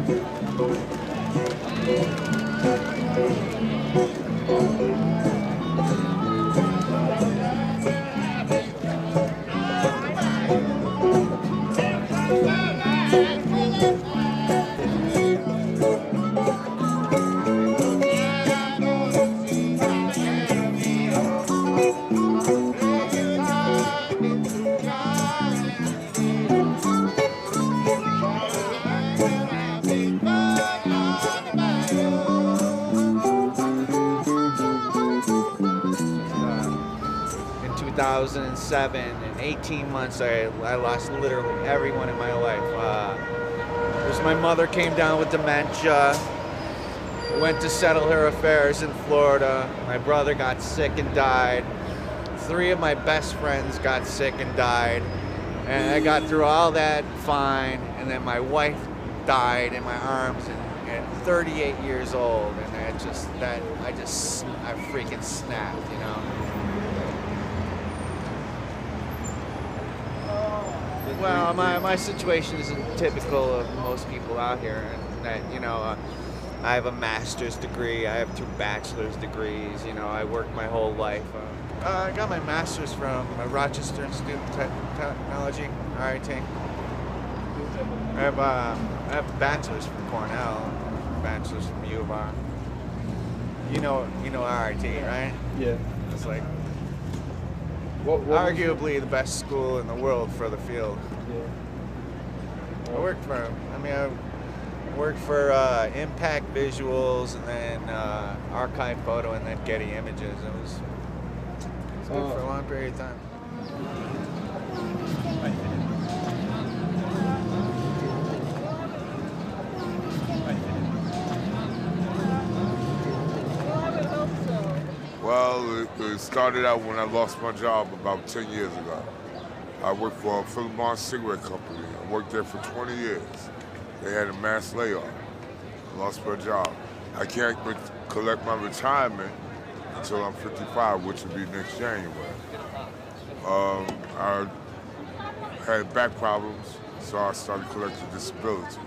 In 2007, in 18 months, I lost literally everyone in my life. My mother came down with dementia, went to settle her affairs in Florida. My brother got sick and died. 3 of my best friends got sick and died. And I got through all that fine, and then my wife died in my arms at 38 years old, and I freaking snapped, you know. Well, my situation isn't typical of most people out here, and that, you know, I have a master's degree, I have 2 bachelor's degrees, you know, I worked my whole life. I got my master's from Rochester Institute of Technology, RIT. I have a bachelor's from Cornell, bachelor's from U of R. You know RIT, right? Yeah. It's like What arguably the best school in the world for the field. Yeah. I worked for Impact Visuals, and then Archive Photo, and then Getty Images. It was good for a long period of time. Well, it started out when I lost my job about 10 years ago. I worked for a Philip Morris cigarette company. I worked there for 20 years. They had a mass layoff. I lost my job. I can't collect my retirement until I'm 55, which will be next January. I had back problems, so I started collecting disability.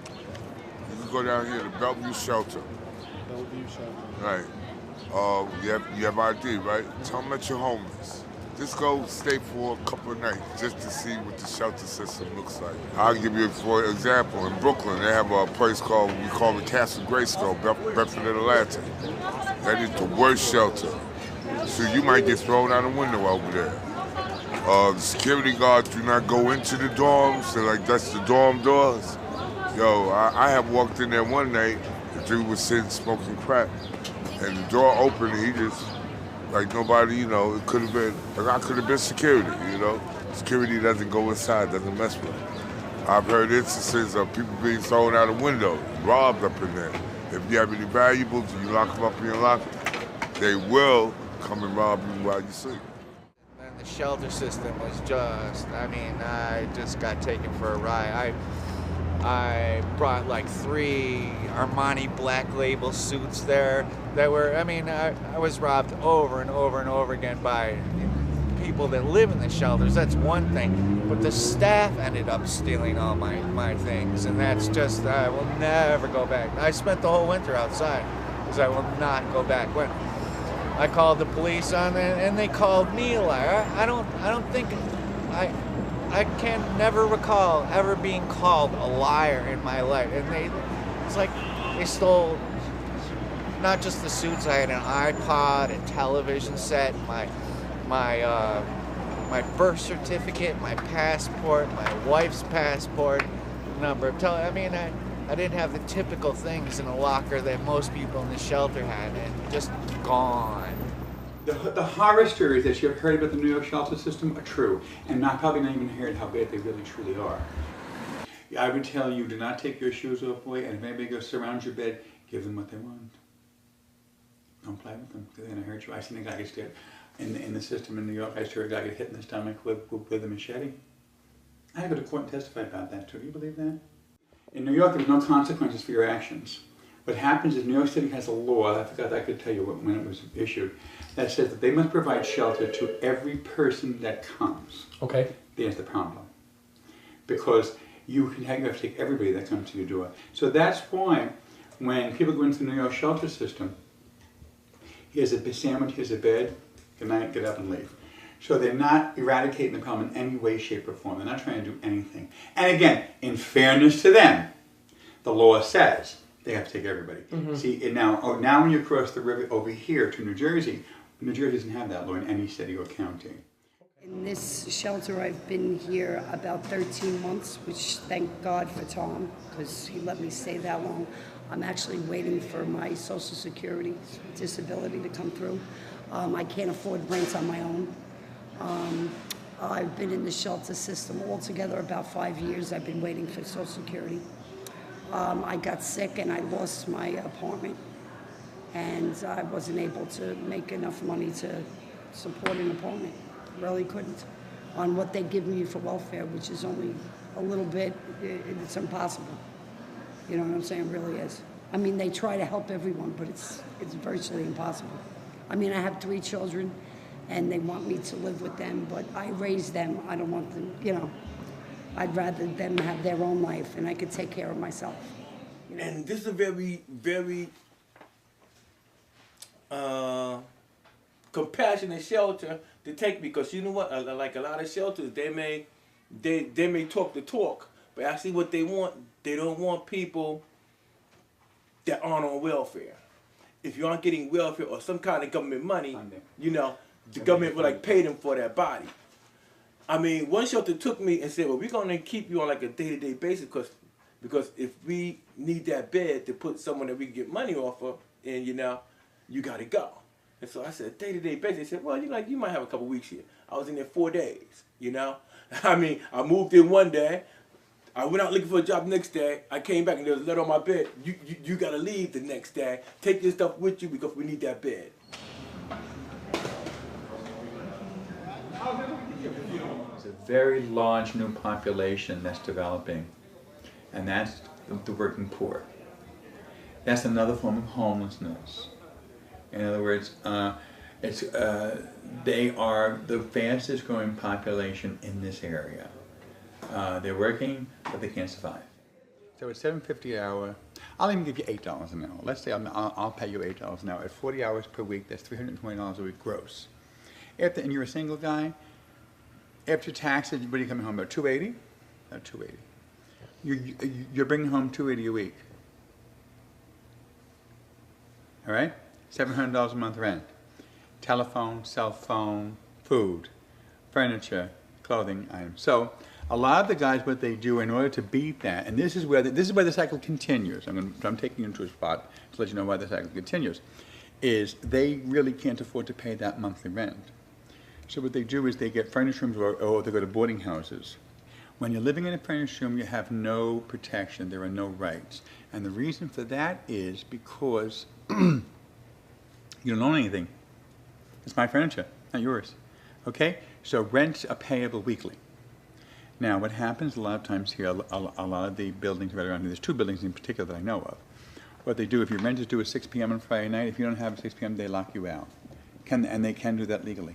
You can go down here to Bellevue Shelter. Bellevue Shelter. Right. You have ID, right? Tell them that you're homeless. Just go stay for a couple of nights just to see what the shelter system looks like. I'll give you, for example, in Brooklyn, they have a place called, we call it Castle Grayskull, Bedford, Atlanta. That is the worst shelter. So you might get thrown out a window over there. The security guards do not go into the dorms, so like that's the dorm doors. Yo, I have walked in there one night, the dude was sitting smoking crack, and the door opened and he just, like nobody, you know, it could have been, like I could have been security, you know? Security doesn't go inside, doesn't mess with it. I've heard instances of people being thrown out a window, robbed up in there. If you have any valuables and you lock them up in your locker, they will come and rob you while you sleep. And the shelter system was just, I mean, I just got taken for a ride. I brought like 3 Armani Black Label suits there that were, I mean, I was robbed over and over and over again by people that live in the shelters. That's one thing, but the staff ended up stealing all my things, and that's just, I will never go back. I spent the whole winter outside because I will not go back. When I called the police on it, and they called me a liar. I don't think, I can never recall ever being called a liar in my life. And it's like they stole not just the suits. I had an iPod, a television set, my birth certificate, my passport, my wife's passport, number of I mean, I didn't have the typical things in a locker that most people in the shelter had, and just gone. The horror stories that you've heard about the New York shelter system are true, and probably not even heard how bad they really truly are. I would tell you, do not take your shoes off, boy, and if anybody goes surround your bed, give them what they want. Don't play with them, because they're going to hurt you. I seen a guy get scared in the system in New York. I saw a guy get hit in the stomach with a machete. I had to go to court and testify about that too. Do you believe that? In New York, there's no consequences for your actions. What happens is New York City has a law, I forgot I could tell you when it was issued, that says that they must provide shelter to every person that comes. Okay. There's the problem. Because you have to take everybody that comes to your door. So that's why when people go into the New York shelter system, here's a sandwich, here's a bed, good night, get up and leave. So they're not eradicating the problem in any way, shape, or form. They're not trying to do anything. And again, in fairness to them, the law says they have to take everybody. See, and now when you cross the river over here to New Jersey doesn't have that law in any city or county. In this shelter, I've been here about 13 months, which thank God for Tom, because he let me stay that long. I'm actually waiting for my Social Security disability to come through. I can't afford rent on my own. I've been in the shelter system altogether about 5 years. I've been waiting for Social Security. I got sick and I lost my apartment, and I wasn't able to make enough money to support an apartment. Really couldn't. On what they give me for welfare, which is only a little bit, it's impossible. You know what I'm saying? It really is. I mean, they try to help everyone, but it's virtually impossible. I mean, I have 3 children, and they want me to live with them, but I raised them. I don't want them, you know. I'd rather them have their own life, and I could take care of myself. You know? And this is a very, very compassionate shelter to take, because you know what? Like a lot of shelters, they may talk the talk, but actually what they want, they don't want people that aren't on welfare. If you aren't getting welfare or some kind of government money, you know, the government will like pay them for that body. I mean, one shelter took me and said, well, we're going to keep you on like a day-to-day basis because if we need that bed to put someone that we can get money off of, and you know, you got to go. And so I said, day-to-day basis. They said, well, you might have a couple weeks here. I was in there 4 days, you know. I mean, I moved in one day. I went out looking for a job the next day. I came back and there was a letter on my bed. You got to leave the next day. Take your stuff with you because we need that bed. There's a very large new population that's developing, and that's the working poor. That's another form of homelessness. In other words, they are the fastest growing population in this area. They're working, but they can't survive. So it's $7.50 an hour. I'll even give you $8 an hour. Let's say I'll pay you $8 an hour. At 40 hours per week, that's $320 a week gross. And you're a single guy, after taxes, what are you coming home about? $280? No, $280. You're bringing home $280 a week. All right? $700 a month rent. Telephone, cell phone, food, furniture, clothing items. So a lot of the guys, what they do in order to beat that, and this is where the cycle continues. I'm taking you into a spot to let you know why the cycle continues, is they really can't afford to pay that monthly rent. So what they do is they get furnished rooms or they go to boarding houses. When you're living in a furnished room, you have no protection. There are no rights. And the reason for that is because you don't own anything. It's my furniture, not yours. Okay? So rents are payable weekly. Now, what happens a lot of times here, a lot of the buildings right around here, there's 2 buildings in particular that I know of. What they do, if your rent is due at 6 p.m. on Friday night, if you don't have it at 6 p.m., they lock you out. And they can do that legally.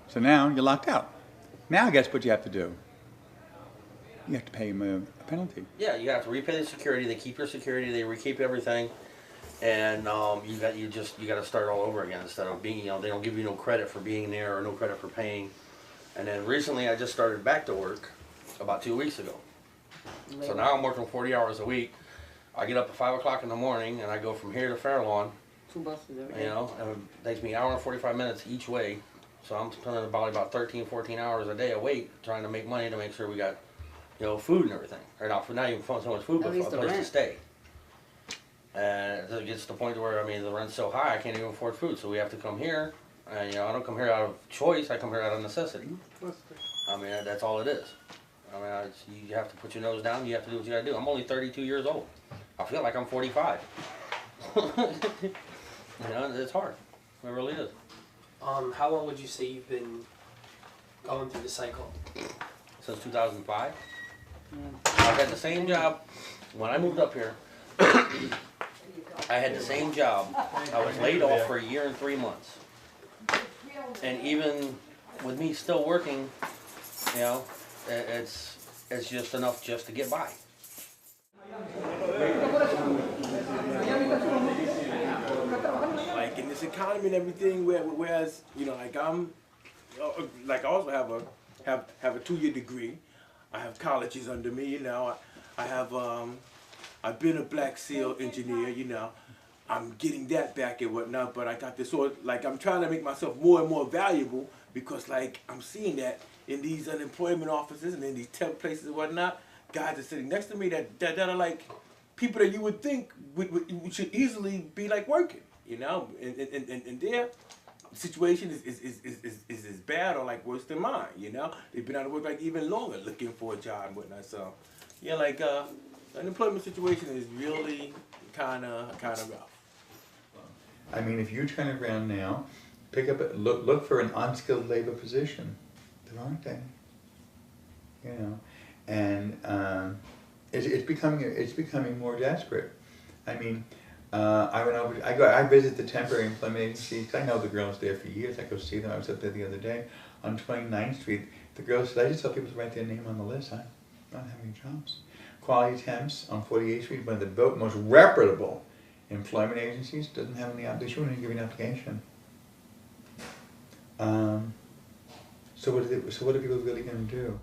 So now you're locked out. Now guess what you have to do? You have to pay them a penalty. Yeah, you have to repay the security. They keep your security. They keep everything, and you got to start all over again instead of being. They don't give you no credit for being there or no credit for paying. And then recently, I just started back to work about 2 weeks ago. So now I'm working 40 hours a week. I get up at 5 o'clock in the morning and I go from here to Fairlawn. 2 buses every day. You know, and it takes me an hour and 45 minutes each way. So I'm spending about 13, 14 hours a day awake trying to make money to make sure we got, you know, food and everything. Or not even so much food, but a place to stay. And it gets to the point where, I mean, the rent's so high I can't even afford food. So we have to come here. And, you know, I don't come here out of choice. I come here out of necessity. I mean, that's all it is. I mean, you have to put your nose down. You have to do what you got to do. I'm only 32 years old. I feel like I'm 45. You know, it's hard. It really is. How long would you say you've been going through the cycle? Since 2005. I've had the same job when I moved up here. I had the same job. I was laid off for 1 year and 3 months. And even with me still working, you know, It's just enough just to get by. Like in this economy and everything, whereas like like I also have a 2-year degree. I have colleges under me. I have I've been a Black Seal engineer. I'm getting that back and whatnot. But I got this like I'm trying to make myself more and more valuable because like I'm seeing that in these unemployment offices and in these temp places and whatnot, guys are sitting next to me that are like people that you would think would should easily be like working, and their situation is as bad or like worse than mine, They've been out of work like even longer looking for a job and whatnot. So yeah, like the unemployment situation is really kind of rough. I mean, if you turn around now, look for an unskilled labor position. There aren't any, and it's becoming more desperate. I mean, I visit the temporary employment agencies. I know the girls there for years. I go see them. I was up there the other day on 29th Street. The girls said, I just tell people to write their name on the list. I don't have any jobs. Quality Temps on 48th Street, one of the most reputable employment agencies, doesn't have any application. She won't even give you an application. So what are people really going to do?